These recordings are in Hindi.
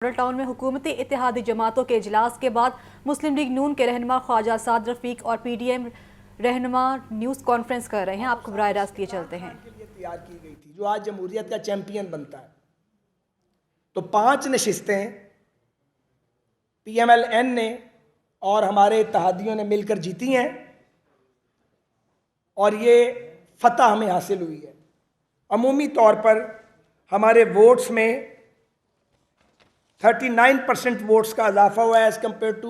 मॉडल टाउन में हुकूमती इत्तेहादी जमातों के इजलास के बाद मुस्लिम लीग नून के रहनुमा ख्वाजा साद रफीक और PDM रहनुमा न्यूज़ कॉन्फ्रेंस कर रहे हैं। आपको बराह रास्त लिए चलते हैं। के लिए तैयार की गई थी, जो आज जमहूरियत का चैंपियन बनता है। तो 5 नशिस्तें PMLN ने और हमारे इत्तेहादियों ने मिलकर जीती हैं और ये फतह हमें हासिल हुई है। अमूमी तौर पर हमारे वोट्स में 39% वोट्स का इजाफा हुआ है एज़ कम्पेयर टू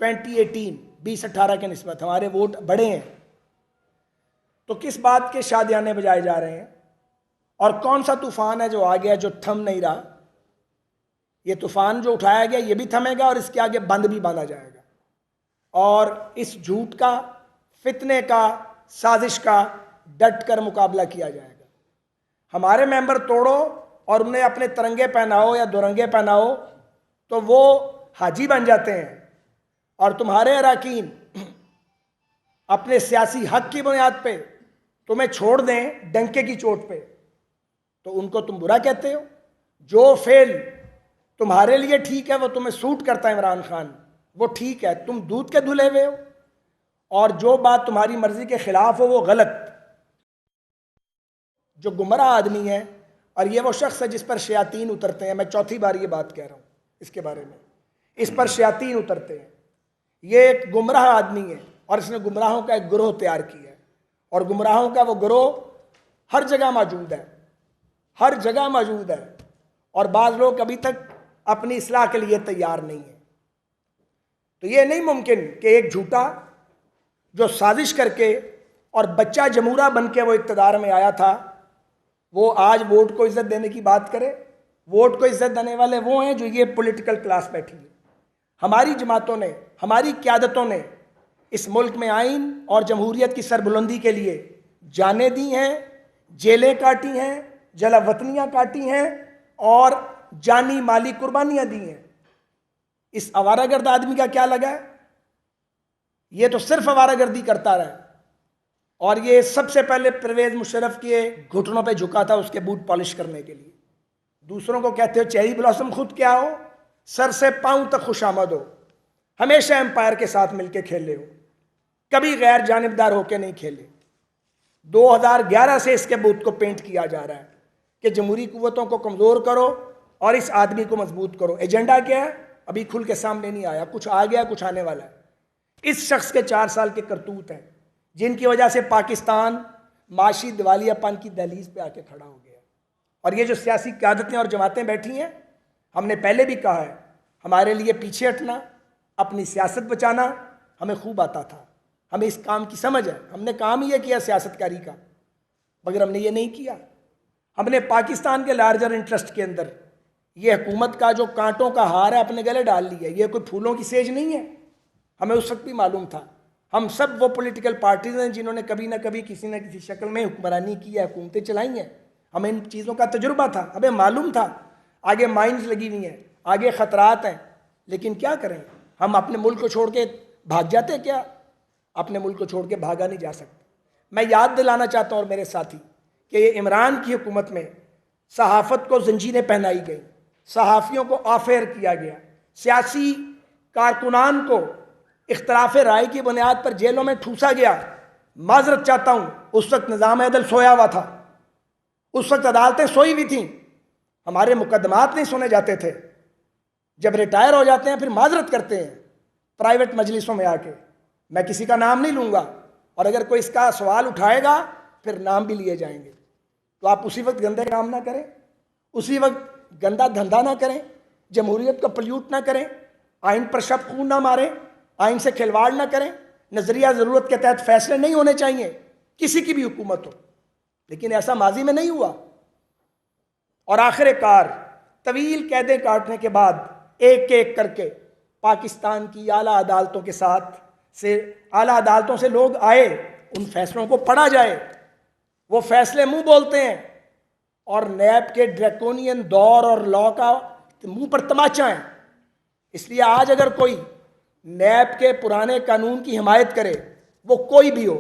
2018 2018 के निस्बत हमारे वोट बढ़े हैं। तो किस बात के शादियाने बजाए जा रहे हैं और कौन सा तूफान है जो आ गया, जो थम नहीं रहा। ये तूफान जो उठाया गया ये भी थमेगा और इसके आगे बंद भी बांधा जाएगा और इस झूठ का, फितने का, साजिश का डट कर मुकाबला किया जाएगा। हमारे मेंबर तोड़ो और उन्हें अपने तिरंगे पहनाओ या दुरंगे पहनाओ तो वो हाजी बन जाते हैं और तुम्हारे अराकीन अपने सियासी हक की बुनियाद पे तुम्हें छोड़ दें डंके की चोट पे तो उनको तुम बुरा कहते हो। जो फेल तुम्हारे लिए ठीक है वो तुम्हें सूट करता है, इमरान खान वो ठीक है, तुम दूध के धुले हुए हो, और जो बात तुम्हारी मर्जी के खिलाफ हो वो गलत। जो गुमराह आदमी है और ये वो शख्स है जिस पर शयातीन उतरते हैं, मैं चौथी बार ये बात कह रहा हूँ इसके बारे में, इस पर शयातीन उतरते हैं। ये एक गुमराह आदमी है और इसने गुमराहों का एक गिरोह तैयार किया है और गुमराहों का वो गिरोह हर जगह मौजूद है, हर जगह मौजूद है और बाज़ लोग अभी तक अपनी इस्लाह के लिए तैयार नहीं है। तो ये नहीं मुमकिन कि एक झूठा जो साजिश करके और बच्चा जमूरा बन के वो इक़्तिदार में आया था वो आज वोट को इज्जत देने की बात करे। वोट को इज्जत देने वाले वो हैं जो ये पॉलिटिकल क्लास बैठी है। हमारी जमातों ने, हमारी क़यादतों ने इस मुल्क में आइन और जमहूरियत की सरबुलंदी के लिए जानें दी हैं, जेलें काटी हैं, जलावतनियाँ काटी हैं और जानी माली कुर्बानियाँ दी हैं। इस आवारागर्द आदमी का क्या लगा? ये तो सिर्फ आवारागर्दी करता रहा और ये सबसे पहले परवेज़ मुशर्रफ के घुटनों पे झुका था उसके बूट पॉलिश करने के लिए। दूसरों को कहते हो चेरी ब्लॉसम, खुद क्या हो? सर से पांव तक खुशामद हो, हमेशा एम्पायर के साथ मिलके खेले हो, कभी गैर जानिबदार होकर नहीं खेले। 2011 से इसके बूथ को पेंट किया जा रहा है कि जमहूरी कुव्वतों को कमज़ोर करो और इस आदमी को मजबूत करो। एजेंडा क्या है अभी खुल के सामने नहीं आया, कुछ आ गया, कुछ आने वाला है। इस शख्स के 4 साल के करतूत हैं जिनकी वजह से पाकिस्तान माशी दिवालियापन की दहलीज पे आके खड़ा हो गया। और ये जो सियासी क़यादतें और जमातें बैठी हैं, हमने पहले भी कहा है हमारे लिए पीछे हटना, अपनी सियासत बचाना हमें खूब आता था, हमें इस काम की समझ है, हमने काम ही ये किया सियासतकारी का, मगर हमने ये नहीं किया। हमने पाकिस्तान के लार्जर इंटरेस्ट के अंदर ये हुकूमत का जो कांटों का हार है अपने गले डाल लिया। ये कोई फूलों की सेज नहीं है, हमें उस वक्त भी मालूम था। हम सब वो पॉलिटिकल पार्टीज हैं जिन्होंने कभी ना कभी किसी न किसी शक्ल में हुक्मरानी की है, हुकूमतें चलाई हैं। हमें इन चीज़ों का तजुर्बा था, हमें मालूम था आगे माइंस लगी हुई हैं, आगे ख़तरात हैं। लेकिन क्या करें, हम अपने मुल्क को छोड़ के भाग जाते क्या? अपने मुल्क को छोड़ के भागा नहीं जा सकता। मैं याद दिलाना चाहता हूँ और मेरे साथी कि ये इमरान की हुकूमत में सहाफ़त को जंजीरें पहनाई गई, सहाफ़ियों को ऑफेयर किया गया, सियासी कारकुनान को इख्तलाफ राय की बुनियाद पर जेलों में ठूसा गया। माजरत चाहता हूँ, उस वक्त निज़ाम अदल सोया हुआ था, उस वक्त अदालतें सोई हुई थीं, हमारे मुकदमात नहीं सुने जाते थे। जब रिटायर हो जाते हैं फिर माजरत करते हैं प्राइवेट मजलिसों में आके। मैं किसी का नाम नहीं लूँगा और अगर कोई इसका सवाल उठाएगा फिर नाम भी लिए जाएंगे। तो आप उसी वक्त गंदे काम ना करें, उसी वक्त गंदा धंधा ना करें, जमहूरियत को पल्यूट ना करें, आइन पर शब खून ना मारें, आइन से खिलवाड़ ना करें। नजरिया ज़रूरत के तहत फैसले नहीं होने चाहिए, किसी की भी हुकूमत हो, लेकिन ऐसा माजी में नहीं हुआ। और आखिरकार तवील कैदें काटने के बाद एक एक करके पाकिस्तान की आला अदालतों के साथ से, आला अदालतों से लोग आए, उन फैसलों को पढ़ा जाए। वो फैसले मुंह बोलते हैं और नैब के ड्रैकोनियन दौर और लॉ का मुंह पर तमाचा है। इसलिए आज अगर कोई नैब के पुराने कानून की हिमायत करे, वो कोई भी हो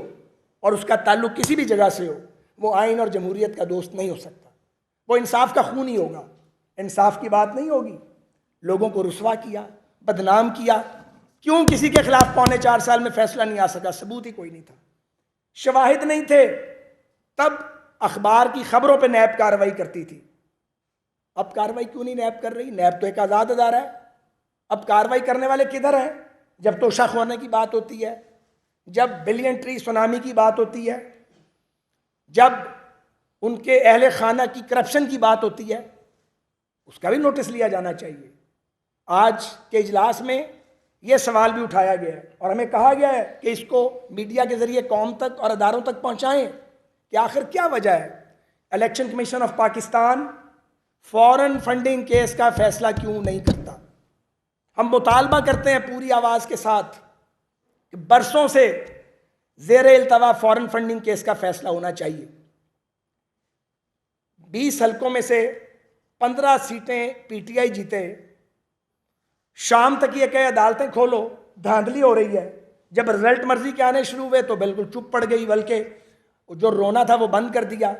और उसका ताल्लुक किसी भी जगह से हो, वो आइन और जमहूरियत का दोस्त नहीं हो सकता। वो इंसाफ का खून ही होगा, इंसाफ की बात नहीं होगी। लोगों को रुसवा किया, बदनाम किया। क्यों किसी के खिलाफ 3.25 साल में फैसला नहीं आ सका? सबूत ही कोई नहीं था, शवाहिद नहीं थे। तब अखबार की खबरों पे नैब कार्रवाई करती थी। अब कार्रवाई क्यों नहीं नैब कर रही? नैब तो एक आज़ाद अदारा है। अब कार्रवाई करने वाले किधर हैं? जब तोशा खोने की बात होती है, जब बिलियन ट्री सुनामी की बात होती है, जब उनके अहले खाना की करप्शन की बात होती है, उसका भी नोटिस लिया जाना चाहिए। आज के इजलास में यह सवाल भी उठाया गया है और हमें कहा गया है कि इसको मीडिया के जरिए कौम तक और अदारों तक पहुंचाएं कि आखिर क्या वजह है election commission of Pakistan foreign funding case का फैसला क्यों नहीं करता। हम मुतालबा करते हैं पूरी आवाज के साथ कि बरसों से ज़ेर इल्तवा फॉरेन फंडिंग केस का फैसला होना चाहिए। 20 हलकों में से 15 सीटें पीटीआई जीते। शाम तक ये कहे अदालतें खोलो, धांधली हो रही है। जब रिजल्ट मर्जी के आने शुरू हुए तो बिल्कुल चुप पड़ गई, बल्कि जो रोना था वो बंद कर दिया।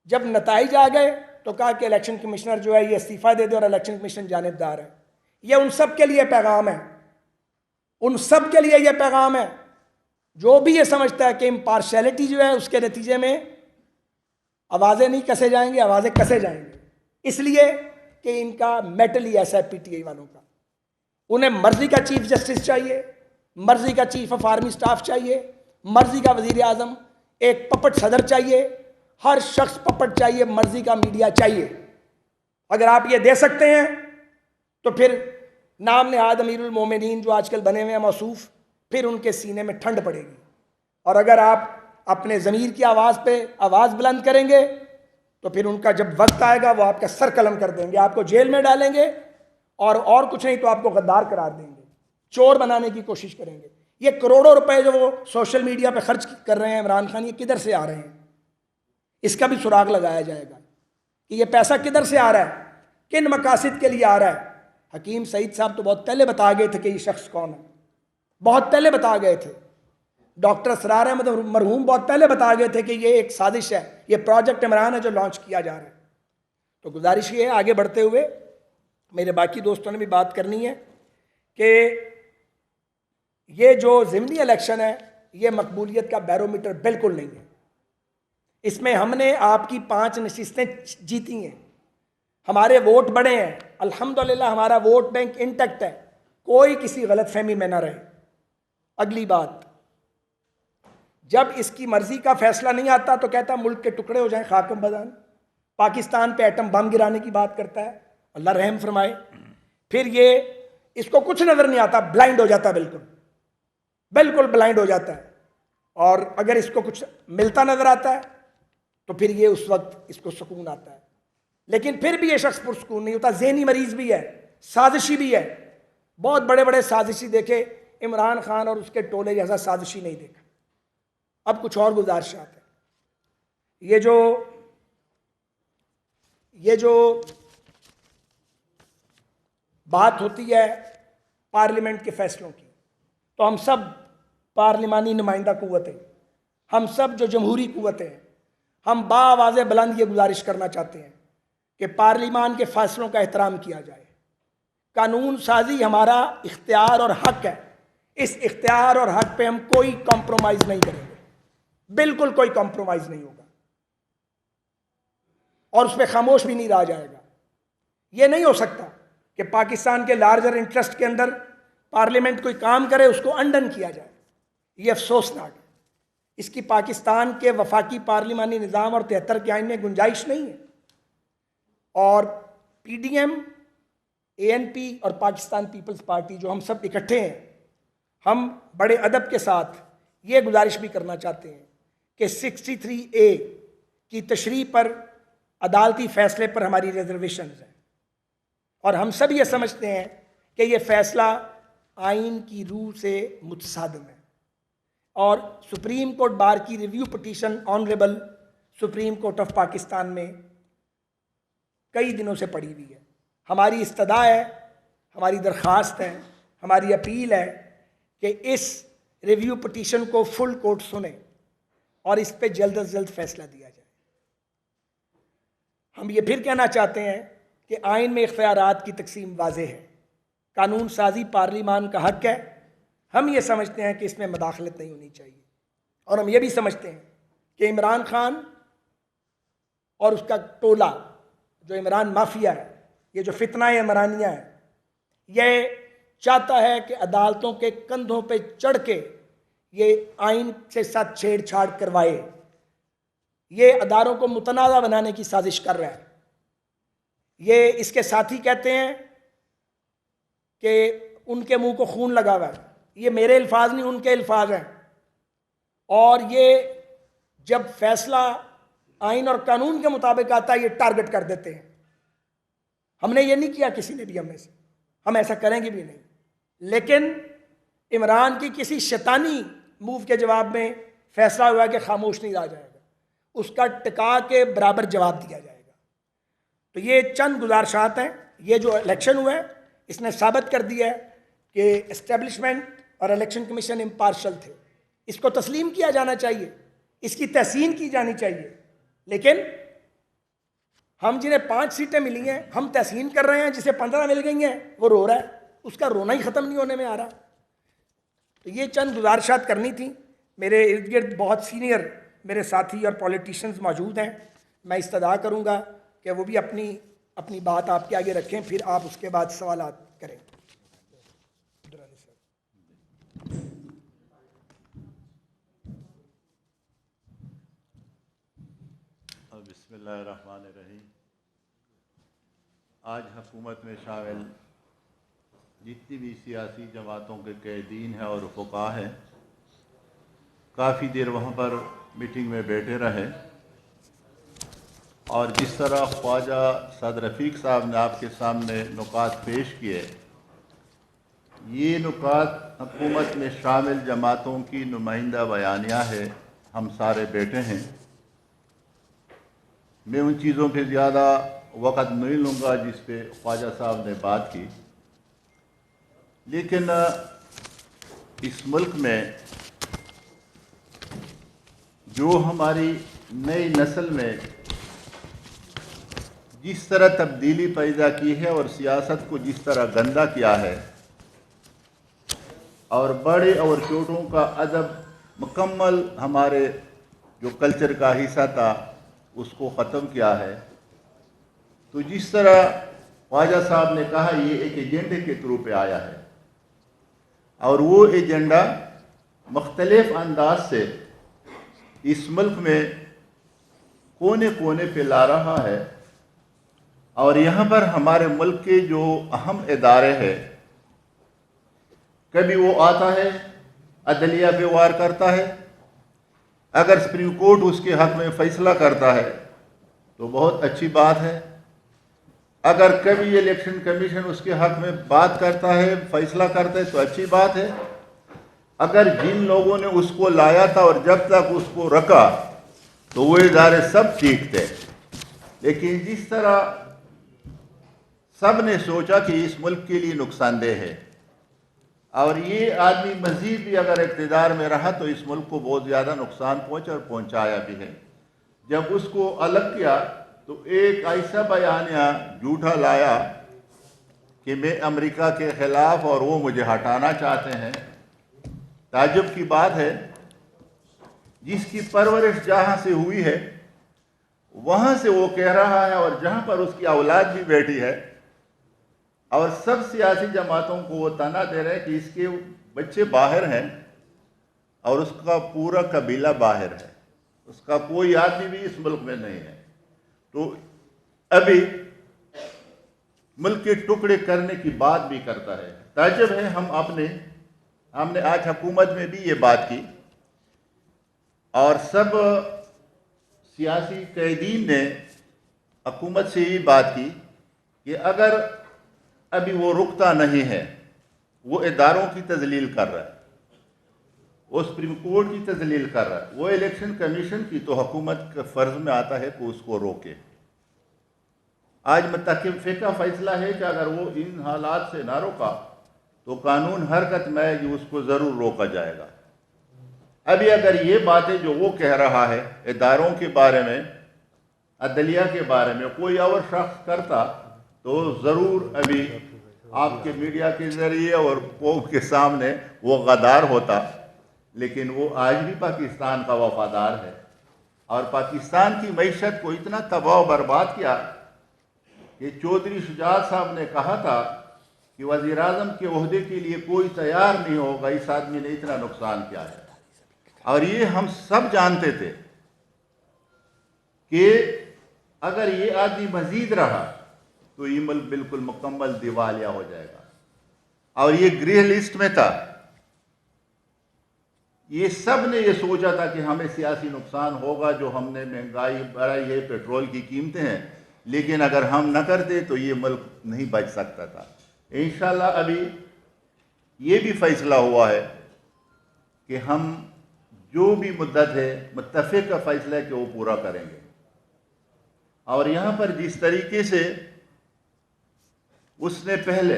जब नताइज आ गए तो कहा कि इलेक्शन कमिश्नर जो है ये इस्तीफा दे दे और इलेक्शन कमीशन जानिबदार है। ये उन सब के लिए पैगाम है, उन सब के लिए ये पैगाम है जो भी ये समझता है कि इम्पार्शलिटी जो है उसके नतीजे में आवाज़ें नहीं कसे जाएंगी, आवाज़ें कसे जाएंगी। इसलिए कि इनका मेटल ही ऐसा है पीटीआई वालों का। उन्हें मर्जी का चीफ जस्टिस चाहिए, मर्जी का चीफ ऑफ आर्मी स्टाफ चाहिए, मर्जी का वजीर आजम, एक पपट सदर चाहिए, हर शख्स पपट चाहिए, मर्जी का मीडिया चाहिए। अगर आप ये दे सकते हैं तो फिर नाम नेहाद अमीरुल मोमिनीन जो आजकल बने हुए हैं मौसूफ, फिर उनके सीने में ठंड पड़ेगी। और अगर आप अपने ज़मीर की आवाज़ पे आवाज़ बुलंद करेंगे तो फिर उनका जब वक्त आएगा वो आपका सर कलम कर देंगे, आपको जेल में डालेंगे और कुछ नहीं तो आपको गद्दार करार देंगे, चोर बनाने की कोशिश करेंगे। ये करोड़ों रुपए जो वो सोशल मीडिया पे खर्च कर रहे हैं इमरान खान, ये किधर से आ रहे हैं? इसका भी सुराग लगाया जाएगा कि ये पैसा किधर से आ रहा है, किन मकासद के लिए आ रहा है। हकीम सईद साहब तो बहुत पहले बता गए थे कि ये शख्स कौन है, बहुत पहले बता गए थे। डॉक्टर असरार अहमद मरहूम बहुत पहले बता गए थे कि ये एक साजिश है, ये प्रोजेक्ट इमरान है जो लॉन्च किया जा रहा है। तो गुजारिश ये है, आगे बढ़ते हुए मेरे बाकी दोस्तों ने भी बात करनी है कि ये जो ज़िमनी इलेक्शन है ये मकबूलियत का बैरोमीटर बिल्कुल नहीं है। इसमें हमने आपकी 5 नशिस्तें जीती हैं, हमारे वोट बढ़े हैं, अल्हम्दुलिल्लाह हमारा वोट बैंक इंटैक्ट है, कोई किसी गलत फहमी में ना रहे। अगली बात, जब इसकी मर्जी का फैसला नहीं आता तो कहता मुल्क के टुकड़े हो जाएं, खाकम बदान। पाकिस्तान पे एटम बम गिराने की बात करता है, अल्लाह रहम फरमाए। फिर ये इसको कुछ नजर नहीं आता, ब्लाइंड हो जाता है, बिल्कुल ब्लाइंड हो जाता है। और अगर इसको कुछ मिलता नजर आता है तो फिर ये उस वक्त इसको सुकून आता है। लेकिन फिर भी ये शख्स पुरसुकून नहीं होता, ज़हनी मरीज भी है, साजिशी भी है। बहुत बड़े बड़े साजिशी देखे, इमरान खान और उसके टोले जैसा साजिशी नहीं देखा। अब कुछ और गुजारिशात है। ये जो बात होती है पार्लियामेंट के फैसलों की, तो हम सब पार्लिमानी नुमाइंदा कुव्वतें, हम सब जो जमहूरी कुव्वतें हैं, हम बाआवाज़े बुलंद ये गुजारिश करना चाहते हैं कि पार्लिमान के फैसलों का एहतराम किया जाए। कानून साजी हमारा इख्तियार और हक है, इस इख्तियार और हक पे हम कोई कॉम्प्रोमाइज़ नहीं करेंगे, बिल्कुल कोई कॉम्प्रोमाइज़ नहीं होगा और उस पर खामोश भी नहीं रहा जाएगा। ये नहीं हो सकता कि पाकिस्तान के लार्जर इंटरेस्ट के अंदर पार्लियामेंट कोई काम करे उसको अनडन किया जाए, ये अफसोसनाक है। इसकी पाकिस्तान के वफाकी पार्लिमानी निज़ाम और 73 के आइन में गुंजाइश नहीं है। और पीडीएम, एएनपी और पाकिस्तान पीपल्स पार्टी जो हम सब इकट्ठे हैं, हम बड़े अदब के साथ ये गुजारिश भी करना चाहते हैं कि 63A की तशरीह पर अदालती फैसले पर हमारी रिजर्वेशन है और हम सब ये समझते हैं कि ये फैसला आइन की रूह से मुतसादिम है। और सुप्रीम कोर्ट बार की review petition honourable supreme court of Pakistan में कई दिनों से पड़ी हुई है। हमारी इस्तदा है, हमारी दरख्वास्त है, हमारी अपील है कि इस रिव्यू पिटीशन को फुल कोर्ट सुने और इस पे जल्द अज जल्द फैसला दिया जाए। हम ये फिर कहना चाहते हैं कि आइन में इख्तियारात की तकसीम वाज़ेह है, कानून साजी पार्लिमान का हक है। हम ये समझते हैं कि इसमें मदाखलत नहीं होनी चाहिए, और हम ये भी समझते हैं कि इमरान खान और उसका टोला, जो इमरान माफिया है, ये जो फितना इमरानिया है, ये चाहता है कि अदालतों के कंधों पे चढ़ के ये आइन के साथ छेड़छाड़ करवाए, ये अदारों को मुतनाज़ा बनाने की साजिश कर रहा है। ये इसके साथी कहते हैं कि उनके मुंह को खून लगा हुआ है। ये मेरे अल्फाज नहीं, उनके अल्फाज हैं। और ये जब फैसला आइन और कानून के मुताबिक आता है, ये टारगेट कर देते हैं। हमने ये नहीं किया, किसी ने भी हमें से, हम ऐसा करेंगे भी नहीं। लेकिन इमरान की किसी शैतानी मूव के जवाब में फैसला हुआ कि खामोश नहीं रहा जाएगा, उसका टिका के बराबर जवाब दिया जाएगा। तो ये चंद गुजारिशात हैं। ये जो इलेक्शन हुआ है, इसने साबित कर दिया है कि एस्टेब्लिशमेंट और इलेक्शन कमीशन इम्पार्शल थे। इसको तस्लीम किया जाना चाहिए, इसकी तहसीन की जानी चाहिए। लेकिन हम जिन्हें 5 सीटें मिली हैं, हम तहसीन कर रहे हैं, जिसे 15 मिल गई हैं वो रो रहा है, उसका रोना ही ख़त्म नहीं होने में आ रहा। तो ये चंद गुजारिशात करनी थी। मेरे इर्द गिर्द बहुत सीनियर मेरे साथी और पॉलिटिशियंस मौजूद हैं। मैं इस्तदा करूँगा कि वो भी अपनी बात आपके आगे रखें, फिर आप उसके बाद सवालात करें। बिस्मिल्लाहिर्रहमानिर्रहीम। आज हुकूमत में शामिल जितनी भी सियासी जमातों के कैदीन हैं और फुक़हा हैं, काफ़ी देर वहाँ पर मीटिंग में बैठे रहे, और जिस तरह ख्वाजा सद रफ़ीक साहब ने आपके सामने नुकात पेश किए, ये नुकात हुकूमत में शामिल जमातों की नुमाइंदा बयानिया है। हम सारे बैठे हैं। मैं उन चीज़ों पे ज़्यादा वक़्त नहीं लूँगा जिस पे ख्वाजा साहब ने बात की, लेकिन इस मुल्क में जो हमारी नई नस्ल में जिस तरह तब्दीली पैदा की है और सियासत को जिस तरह गंदा किया है, और बड़े और छोटों का अदब मुकम्मल हमारे जो कल्चर का हिस्सा था उसको ख़त्म किया है, तो जिस तरह ख्वाजा साहब ने कहा, ये एक एजेंडे के थ्रू पे आया है, और वो एजेंडा मुख्तलिफ अंदाज से इस मुल्क में कोने कोने पे ला रहा है। और यहाँ पर हमारे मुल्क के जो अहम इदारे हैं, कभी वो आता है अदलिया पे वार करता है, अगर सुप्रीम कोर्ट उसके हक़ में फ़ैसला करता है तो बहुत अच्छी बात है, अगर कभी इलेक्शन कमीशन उसके हक़ में बात करता है, फ़ैसला करता है तो अच्छी बात है। अगर जिन लोगों ने उसको लाया था और जब तक उसको रखा तो वो इदारे सब ठीक थे, लेकिन जिस तरह सब ने सोचा कि इस मुल्क के लिए नुकसानदेह है, और ये आदमी मज़ीद भी अगर इक़्तिदार में रहा तो इस मुल्क को बहुत ज़्यादा नुकसान पहुँचा और पहुँचाया भी है। जब उसको अलग किया तो एक ऐसा बयानिया झूठा लाया कि मैं अमेरिका के ख़िलाफ़ और वो मुझे हटाना चाहते हैं। ताज्जुब की बात है, जिसकी परवरिश जहाँ से हुई है वहाँ से वो कह रहा है, और जहाँ पर उसकी औलाद भी बैठी है, और सब सियासी जमातों को वो तना दे रहे हैं कि इसके बच्चे बाहर हैं और उसका पूरा कबीला बाहर है, उसका कोई आदमी भी इस मुल्क में नहीं है। तो अभी मुल्क के टुकड़े करने की बात भी करता है। ताज्जुब है, हमने आज हुकूमत में भी ये बात की, और सब सियासी कैदीन ने हुकूमत से ये बात की कि अगर अभी वो रुकता नहीं है, वो इदारों की तजलील कर रहा है, वो सुप्रीम कोर्ट की तजलील कर रहा है, वो इलेक्शन कमीशन की, तो हुकूमत के फ़र्ज में आता है कि उसको रोके। आज मुतक़िफ़े का फ़ैसला है कि अगर वो इन हालात से ना रोका तो कानून हरकत में आएगी, उसको ज़रूर रोका जाएगा। अभी अगर ये बातें जो वो कह रहा है इदारों के बारे में, अदलिया के बारे में, कोई और शख्स करता तो ज़रूर अभी आपके मीडिया के ज़रिए और कौम के सामने वो गद्दार होता, लेकिन वो आज भी पाकिस्तान का वफादार है और पाकिस्तान की मईशत को इतना तबाह बर्बाद किया कि चौधरी शुजात साहब ने कहा था कि वज़ीर आज़म के ओहदे के लिए कोई तैयार नहीं होगा, इस आदमी ने इतना नुकसान किया है। और ये हम सब जानते थे कि अगर ये आदमी मजीद रहा तो ये मुल्क बिल्कुल मुकम्मल दिवालिया हो जाएगा। और ये ग्रे लिस्ट में था। ये सब ने ये सोचा था कि हमें सियासी नुकसान होगा, जो हमने महंगाई बढ़ाई है, पेट्रोल की कीमतें हैं, लेकिन अगर हम न करते तो ये मुल्क नहीं बच सकता था। इंशाल्लाह अभी ये भी फैसला हुआ है कि हम जो भी मुद्दत है मुत्तफ़िक़ का फैसला है कि वो पूरा करेंगे। और यहाँ पर जिस तरीके से उसने पहले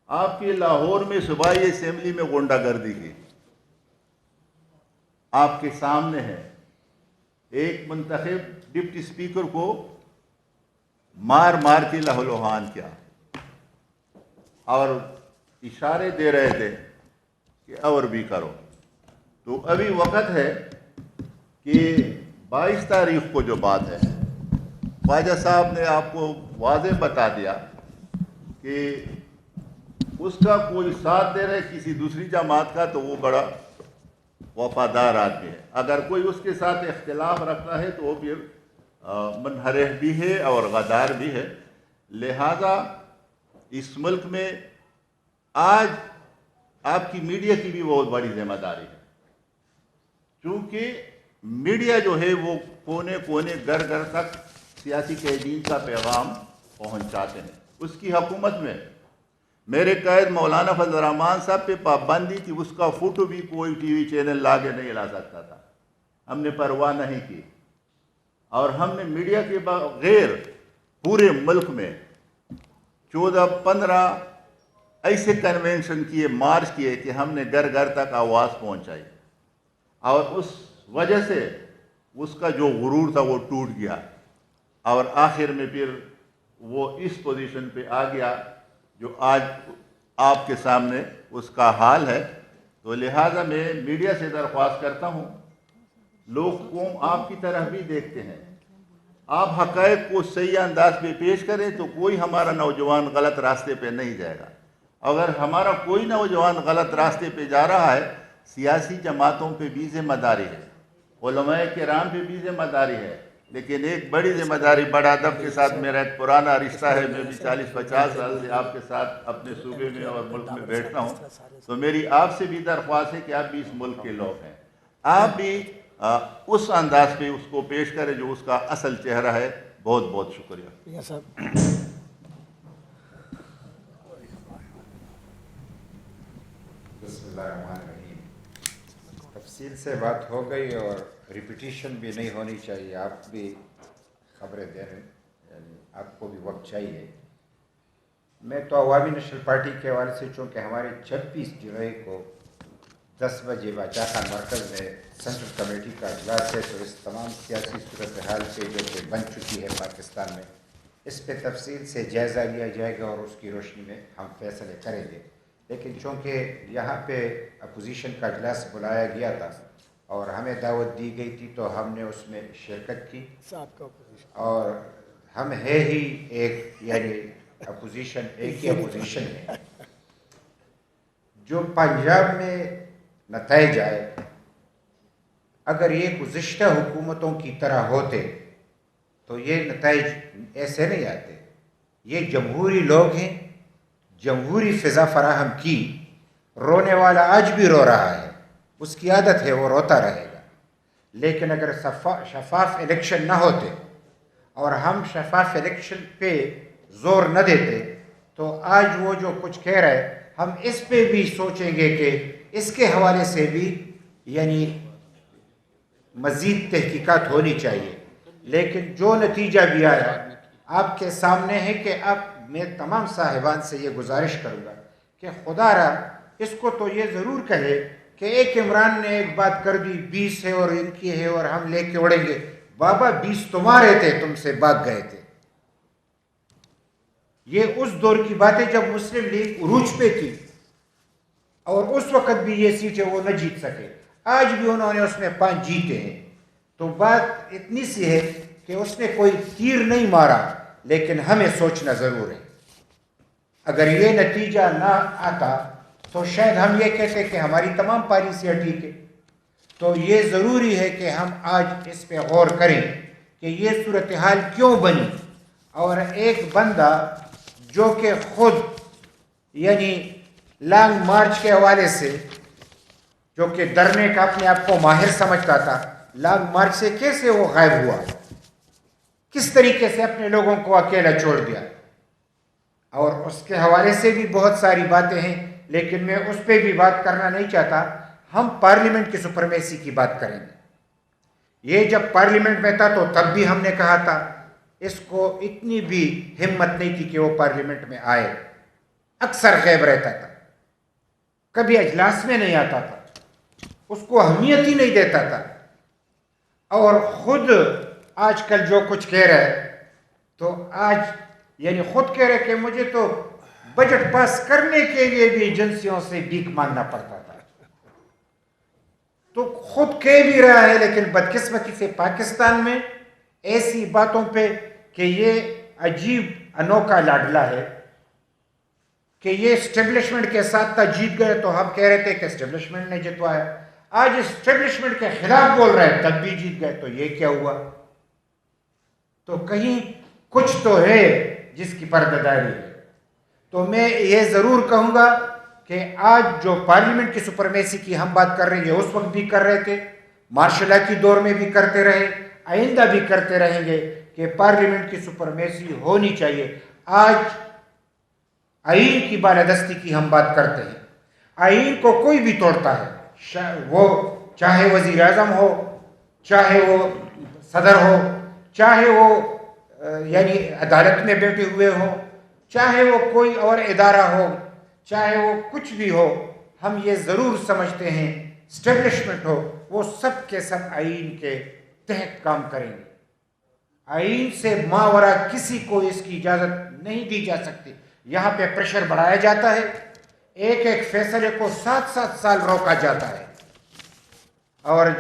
आपके लाहौर में सूबाई असेंबली में गुंडागर्दी की, आपके सामने है, एक मुंतखब डिप्टी स्पीकर को मार मार के लहूलुहान किया और इशारे दे रहे थे कि और भी करो। तो अभी वक्त है कि 22 तारीख को जो बात है, ख्वाजा साहब ने आपको वाज़ेह बता दिया कि उसका कोई साथ दे रहा है किसी दूसरी जमात का, तो वो बड़ा वफादार आदमी है। अगर कोई उसके साथ इख्तिलाफ रखता है तो वो फिर मनहरह भी है और गद्दार भी है। लिहाजा इस मुल्क में आज आपकी मीडिया की भी बहुत बड़ी जिम्मेदारी है, क्योंकि मीडिया जो है वो कोने कोने घर घर तक सियासी कैदीन का पैगाम पहुंचाते हैं। उसकी हुकूमत में मेरे कैद मौलाना फजल रहमान साहब पे पाबंदी थी, उसका फोटो भी कोई टीवी चैनल लाके नहीं ला सकता था। हमने परवाह नहीं की और हमने मीडिया के बगैर पूरे मुल्क में 14-15 ऐसे कन्वेंशन किए, मार्च किए कि हमने घर घर तक आवाज़ पहुंचाई और उस वजह से उसका जो गुरूर था वो टूट गया और आखिर में फिर वो इस पोजीशन पे आ गया जो आज आपके सामने उसका हाल है। तो लिहाजा मैं मीडिया से दरख्वास्त करता हूँ, लोग कौम आपकी तरह भी देखते हैं, आप हक़ाइक़ को सही अंदाज पे पेश करें तो कोई हमारा नौजवान गलत रास्ते पे नहीं जाएगा। अगर हमारा कोई नौजवान गलत रास्ते पे जा रहा है, सियासी जमातों पे भी जिम्मेदारी है, उलमाए किराम पे भी जिम्मेदारी है, लेकिन एक बड़ी जिम्मेदारी, बड़ा अदब के साथ मेरा एक पुराना रिश्ता है, मैं भी 40-50 साल से आपके साथ अपने सूबे में और मुल्क में बैठता हूँ, तो मेरी आपसे भी दरख्वास्त है कि आप भी इस मुल्क के लोग हैं, आप भी उस अंदाज पे उसको पेश करें जो उसका असल चेहरा है। बहुत बहुत शुक्रिया। तफसील से बात हो गई और रिपीटिशन भी नहीं होनी चाहिए, आप भी खबरें दे रहे, यानी आपको भी वक्त चाहिए। मैं तो अवामी नेशनल पार्टी के हवाले से, चूँकि हमारे 26 जुलाई को 10 बजे बादशाह खान मरकज़ में सेंट्रल कमेटी का इजलास है, तो इस तमाम सियासी सूरत हाल पे जो कि बन चुकी है पाकिस्तान में, इस पे तफसील से जायज़ा लिया जाएगा और उसकी रोशनी में हम फैसले करेंगे। लेकिन चूँकि यहाँ पे अपोजिशन का इजलास बुलाया गया था और हमें दावत दी गई थी, तो हमने उसमें शिरकत की और हम है ही एक, यानी अपोजिशन एक ही अपोजिशन है। जो पंजाब में नताइज आए, अगर ये गुज़िश्ता हुकूमतों की तरह होते तो ये नताइज ऐसे नहीं आते। ये जमहूरी लोग हैं, जमहूरी फ़िज़ा फराहम की, रोने वाला आज भी रो रहा है, उसकी आदत है, वो रोता रहेगा। लेकिन अगर शफाफ इलेक्शन ना होते और हम शफाफ इलेक्शन पे ज़ोर न देते, तो आज वो जो कुछ कह रहे हैं, हम इस पे भी सोचेंगे कि इसके हवाले से भी यानी मज़ीद तहकीकात होनी चाहिए। लेकिन जो नतीजा भी आया आपके सामने है कि अब मैं तमाम साहिबान से ये गुजारिश करूँगा कि खुदारा इसको तो ये ज़रूर कहे कि एक इमरान ने एक बात कर दी, 20 है और इनकी है और हम लेके उड़ेंगे। बाबा 20 तुम्हारे थे, तुमसे भाग गए थे। ये उस दौर की बात है जब मुस्लिम लीग उरूज पे थी और उस वक्त भी ये सीटें वो न जीत सके। आज भी उन्होंने उसमें 5 जीते हैं। तो बात इतनी सी है कि उसने कोई तीर नहीं मारा, लेकिन हमें सोचना ज़रूर है। अगर ये नतीजा ना आता तो शायद हम ये कहते कि हमारी तमाम पॉलिसियाँ ठीक है। तो ये ज़रूरी है कि हम आज इस पे गौर करें कि ये सूरत हाल क्यों बनी, और एक बंदा जो कि खुद यानी लॉन्ग मार्च के हवाले से, जो कि डरने का अपने आप को माहिर समझता था, लॉन्ग मार्च से कैसे वो गायब हुआ, किस तरीके से अपने लोगों को अकेला छोड़ दिया। और उसके हवाले से भी बहुत सारी बातें हैं, लेकिन मैं उस पर भी बात करना नहीं चाहता। हम पार्लियामेंट की सुपरमेसी की बात करेंगे। ये जब पार्लियामेंट में था तो तब भी हमने कहा था इसको इतनी भी हिम्मत नहीं थी कि वो पार्लियामेंट में आए, अक्सर गैब रहता था, कभी अजलास में नहीं आता था, उसको अहमियत ही नहीं देता था। और खुद आजकल जो कुछ कह रहा है, तो आज यानी खुद कह रहे कि मुझे तो बजट पास करने के लिए भी एजेंसियों से भीख मांगना पड़ता था। तो खुद कह भी रहा है, लेकिन बदकिस्मती से पाकिस्तान में ऐसी बातों पे कि ये अजीब अनोखा लाडला है कि ये एस्टेब्लिशमेंट के साथ था, जीत गए तो हम कह रहे थे कि एस्टेब्लिशमेंट ने जितवाया। आज एस्टेब्लिशमेंट के खिलाफ बोल रहे हैं, तब भी जीत गए, तो ये क्या हुआ? तो कहीं कुछ तो है जिसकी पर्दादारी है। तो मैं ये ज़रूर कहूँगा कि आज जो पार्लियामेंट की सुपरमेसी की हम बात कर रहे हैं, उस वक्त भी कर रहे थे, मार्शल लॉ की दौर में भी करते रहे, आइंदा भी करते रहेंगे कि पार्लियामेंट की सुपरमेसी होनी चाहिए। आज आईन की बालादस्ती की हम बात करते हैं। आईन को कोई भी तोड़ता है, वो चाहे वजीर आज़म हो, चाहे वो सदर हो, चाहे वो यानी अदालत में बैठे हुए हो, चाहे वो कोई और इदारा हो, चाहे वो कुछ भी हो, हम ये ज़रूर समझते हैं एस्टेब्लिशमेंट हो, वो सब के सब आईन के तहत काम करेंगे। आईन से मावरा किसी को इसकी इजाज़त नहीं दी जा सकती। यहाँ पे प्रेशर बढ़ाया जाता है, एक एक फैसले को 7-7 साल रोका जाता है, और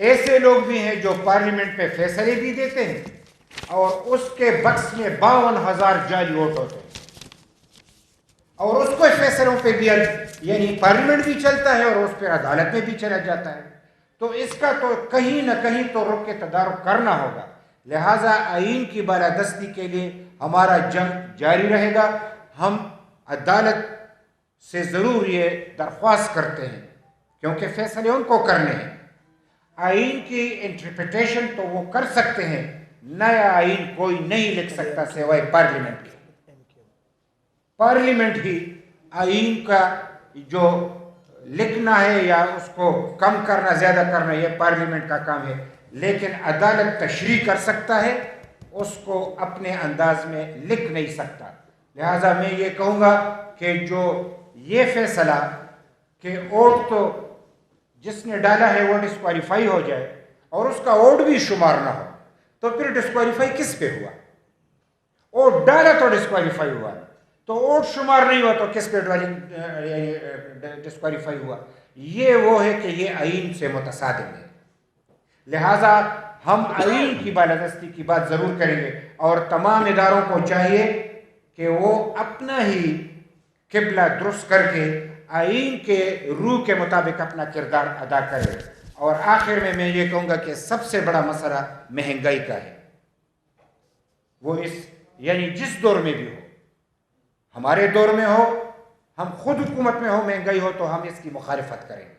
ऐसे लोग भी हैं जो पार्लियामेंट में फैसले भी देते हैं और उसके बक्स में 52,000 जाली वोट होते हैं, और उसको फैसलों पे भी यानी पार्लियामेंट भी चलता है और उस पर अदालत में भी चला जाता है। तो इसका तो कहीं ना कहीं तो रुख के तदारुक करना होगा। लिहाजा आईन की बालादस्ती के लिए हमारा जंग जारी रहेगा। हम अदालत से ज़रूर ये दरख्वास्त करते हैं, क्योंकि फैसले उनको करने हैं। आईन की इंटरप्रिटेशन तो वो कर सकते हैं, नया आईन कोई नहीं लिख सकता सिवाय पार्लियामेंट के। पार्लियामेंट ही आईन का जो लिखना है या उसको कम करना ज़्यादा करना, ये पार्लियामेंट का काम है, लेकिन अदालत तशरीह कर सकता है, उसको अपने अंदाज में लिख नहीं सकता। लिहाजा मैं ये कहूँगा कि जो ये फैसला कि वोट तो जिसने डाला है वो डिस्क्वालीफाई हो जाए और उसका वोट भी शुमार ना हो, तो फिर डिस्क्वालीफाई किस पे हुआ? वोट डाला तो डिस्क्वालीफाई हुआ, तो वोट शुमार नहीं हुआ तो किस पे डिस्क्वालीफाई हुआ? ये वो है कि ये आईन से मुतसादिम है। लिहाजा हम आईन की बालादस्ती की बात ज़रूर करेंगे, और तमाम इदारों को चाहिए कि वो अपना ही किबला दुरुस्त करके आईन के रूह के मुताबिक अपना किरदार अदा करें। और आखिर में मैं ये कहूँगा कि सबसे बड़ा मसला महंगाई का है। वो इस यानी जिस दौर में भी हो, हमारे दौर में हो, हम खुद हुकूमत में हो, महंगाई हो, तो हम इसकी मुखालिफत करेंगे।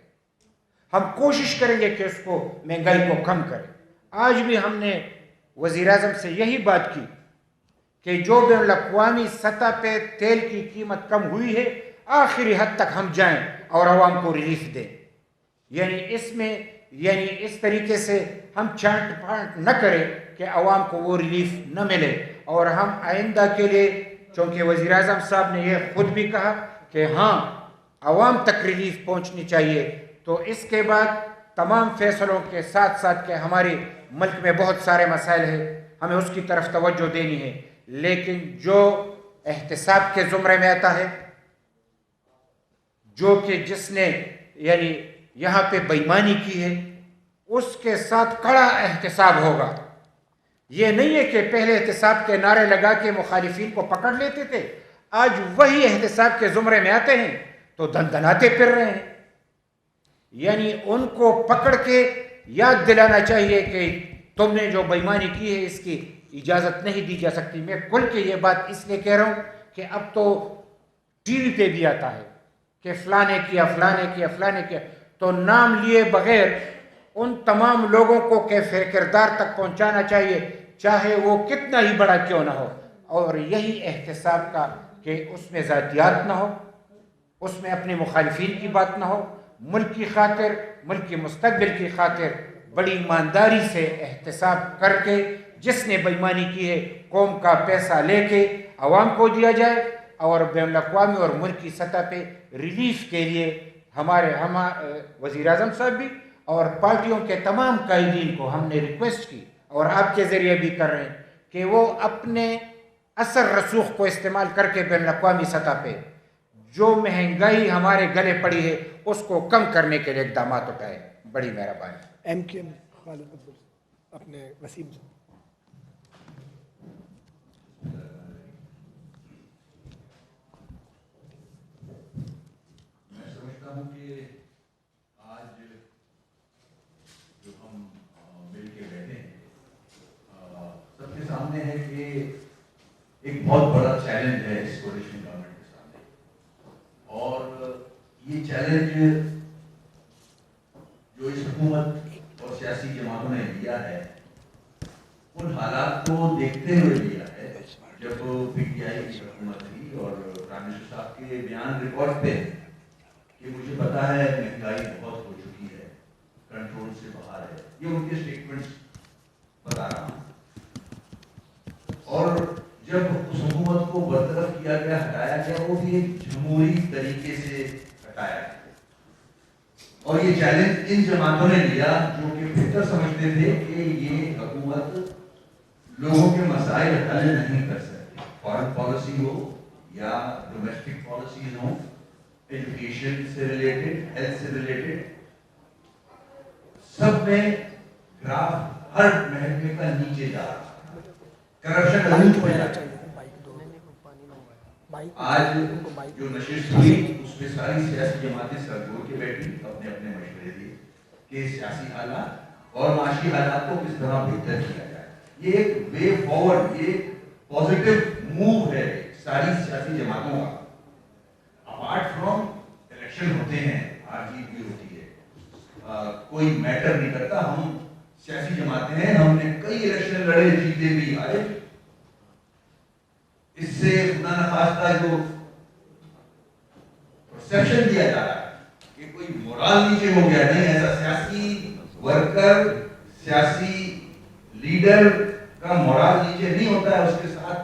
हम कोशिश करेंगे कि उसको महंगाई को कम करें। आज भी हमने वज़ीर आज़म से यही बात की कि जो बैनुल-अक़वामी सतह पे तेल की कीमत कम हुई है, आखिरी हद तक हम जाएं और आवाम को रिलीफ दें। यानी इसमें यानी इस तरीके से हम चांट पांट न करें कि आवाम को वो रिलीफ न मिले। और हम आइंदा के लिए, चूँकि वज़ीर आज़म साहब ने यह खुद भी कहा कि हाँ आवाम तक रिलीफ पहुँचनी चाहिए, तो इसके बाद तमाम फैसलों के साथ साथ के हमारे मुल्क में बहुत सारे मसाइल हैं, हमें उसकी तरफ तवज्जो देनी है। लेकिन जो एहतिसाब के ज़ुमरे में आता है, जो कि जिसने यानी यहाँ पे बेईमानी की है उसके साथ कड़ा एहतिसाब होगा। ये नहीं है कि पहले एहतिसाब के नारे लगा के मुखालिफिन को पकड़ लेते थे, आज वही एहतिसाब के ज़ुमरे में आते हैं तो दनदनाते फिर रहे हैं। यानी उनको पकड़ के याद दिलाना चाहिए कि तुमने जो बेईमानी की है इसकी इजाज़त नहीं दी जा सकती। मैं खुल के ये बात इसलिए कह रहा हूँ कि अब तो टीवी पे भी आता है कि फ़लाने किया फ़लाने किया फ़लाने किया, तो नाम लिए बगैर उन तमाम लोगों को कैफ़े किरदार तक पहुँचाना चाहिए, चाहे वो कितना ही बड़ा क्यों ना हो। और यही एहतिसाब का कि उसमें ज़ातियात ना हो, उसमें अपने मुखालिफिन की बात ना हो, मुल्क की खातिर, मुल्क के मुस्तकबिल की खातिर बड़ी ईमानदारी से एहतिसाब करके जिसने बेईमानी की है कौम का पैसा लेके आवाम को दिया जाए और बैनुल अक़वामी और मुल्क की सतह पे रिलीफ के लिए हमारे वज़ीर आज़म साहब भी और पार्टियों के तमाम कायदीन को हमने रिक्वेस्ट की और आपके ज़रिए भी कर रहे हैं कि वो अपने असर रसूख को इस्तेमाल करके बैनुल अक़वामी सतह पे जो महंगाई हमारे गले पड़ी है उसको कम करने के लिए इक़दाम उठाए। बड़ी मेहरबानी। MKM खालिद अब्दुल अपने वसीम मैं समझता हूँ कि आज जो हम मिल के बैठे हैं सबके सामने है कि एक बहुत बड़ा चैलेंज है इस कोalition गवर्नमेंट के सामने, और ये चैलेंज जो इस हुकूमत और सियासी जमातों ने लिया है उन हालात को देखते हुए लिया है। जब PTI की हुकूमत थी और प्राइम मिनिस्टर साहब के बयान रिकॉर्ड पे कि मुझे पता है महंगाई बहुत हो चुकी है, कंट्रोल से बाहर है, ये उनके स्टेटमेंट्स बता रहा हूँ। और जब उस हुकूमत को बरतरफ किया गया, हटाया गया, वो भी एक जमहूरी तरीके से हटाया गया। और ये चैलेंज इन जमातों ने लिया जो कि बेहतर समझते थे कि ये हुकूमत लोगों के मसाइल हल नहीं कर सकती, फॉरेन पॉलिसी हो या डोमेस्टिक पॉलिसीज हो, एजुकेशन से रिलेटेड, हेल्थ से रिलेटेड, सब में ग्राफ हर महकमे का नीचे जा रहा है, करप्शन आज जो नशिस्त हुई उसमें सारी सियासी जमातें सर जोड़ के बैठी, अपने अपने मशवरे दिए कि सियासी हालात और माशी हालात को किस तरह बेहतर किया जाए। ये एक वे फॉरवर्ड, ये पॉजिटिव मूव है सारी सियासी जमातों का। अपार्ट फ्रॉम इलेक्शन होते हैं, हार जीत भी होती है, कोई मैटर नहीं करता। हम सियासी जमातें हैं, हमने कई इलेक्शन लड़े, जीते भी, हारे। इससे खुदा न खास्ता जो परसेप्शन दिया जा रहा है कि कोई मोरल नीचे हो गया, नहीं, ऐसा सियासी वर्कर, सियासी लीडर का मोरल नीचे नहीं होता है, उसके साथ